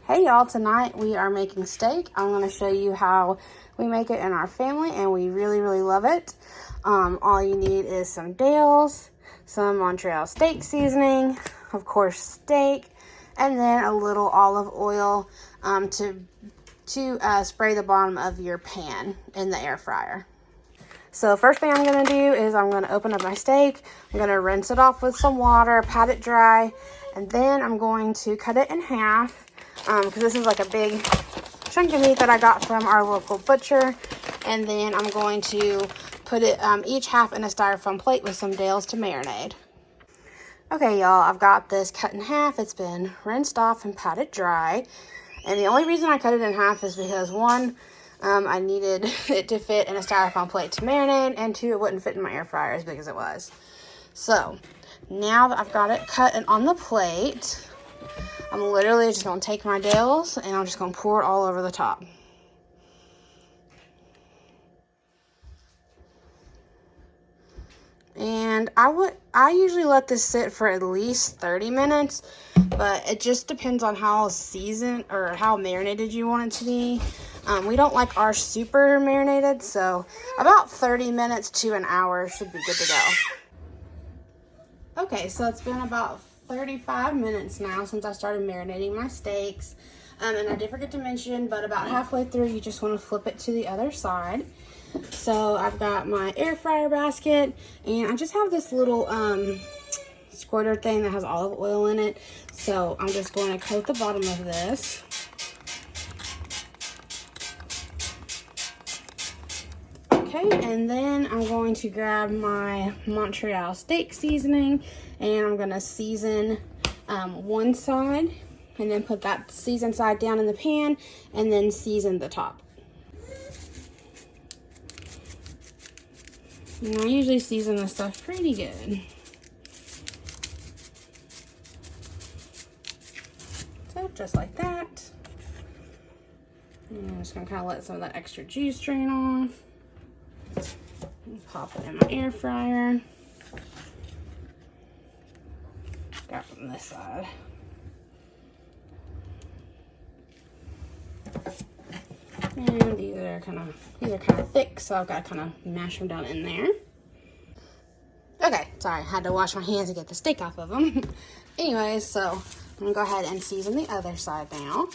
Hey y'all, tonight we are making steak. I'm going to show you how we make it in our family, and we really love it. All you need is some Dale's, some Montreal steak seasoning, of course steak, and then a little olive oil to spray the bottom of your pan in the air fryer. So first thing I'm going to do is I'm going to open up my steak. I'm going to rinse it off with some water, pat it dry, and then I'm going to cut it in half. Because this is like a big chunk of meat that I got from our local butcher. And then I'm going to put it each half in a styrofoam plate with some Dale's to marinate. Okay, y'all, I've got this cut in half. It's been rinsed off and patted dry. And the only reason I cut it in half is because, one, I needed it to fit in a styrofoam plate to marinate, and two, it wouldn't fit in my air fryer as big as it was. So, now that I've got it cut and on the plate, I'm literally just going to take my Dale's and I'm just going to pour it all over the top. And I usually let this sit for at least 30 minutes, but it just depends on how seasoned or how marinated you want it to be. We don't like ours super marinated, so about 30 minutes to an hour should be good to go. Okay, so it's been about 35 minutes now since I started marinating my steaks. And I did forget to mention, but about halfway through, you just want to flip it to the other side. So I've got my air fryer basket, and I just have this little squirter thing that has olive oil in it. So I'm just going to coat the bottom of this. Okay, and then I'm going to grab my Montreal steak seasoning, and I'm going to season one side, and then put that seasoned side down in the pan, and then season the top. And I usually season this stuff pretty good. So just like that. And I'm just going to kind of let some of that extra juice drain off. And pop it in my air fryer. Got from this side. And these are kind of thick, so I've got to kind of mash them down in there. Okay, sorry, I had to wash my hands to get the steak off of them. Anyways, so I'm gonna go ahead and season the other side now.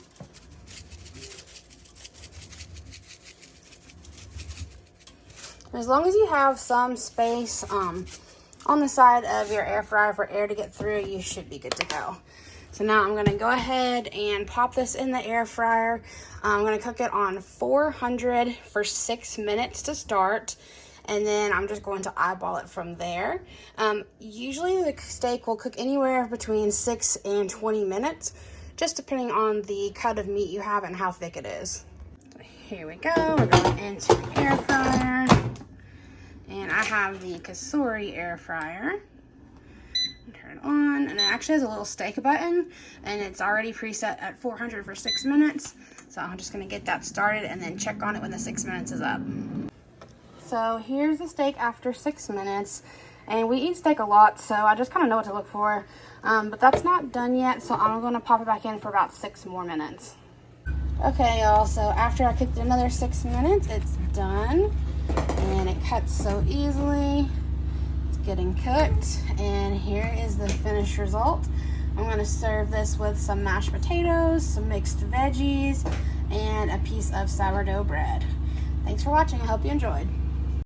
As long as you have some space on the side of your air fryer for air to get through, you should be good to go. So now I'm gonna go ahead and pop this in the air fryer. I'm gonna cook it on 400 for 6 minutes to start, and then I'm just going to eyeball it from there. Usually the steak will cook anywhere between 6 and 20 minutes, just depending on the cut of meat you have and how thick it is. So here we go, we're going into the air fryer. And I have the Kasuri air fryer. Turn it on, and it actually has a little steak button, and it's already preset at 400 for 6 minutes. So I'm just gonna get that started and then check on it when the 6 minutes is up. So here's the steak after 6 minutes, and we eat steak a lot, so I just kind of know what to look for. But that's not done yet, so I'm gonna pop it back in for about 6 more minutes. Okay, y'all, so after I cooked another 6 minutes, it's done. And it cuts so easily. It's getting cooked, and here is the finished result. I'm going to serve this with some mashed potatoes, some mixed veggies, and a piece of sourdough bread. Thanks for watching. I hope you enjoyed.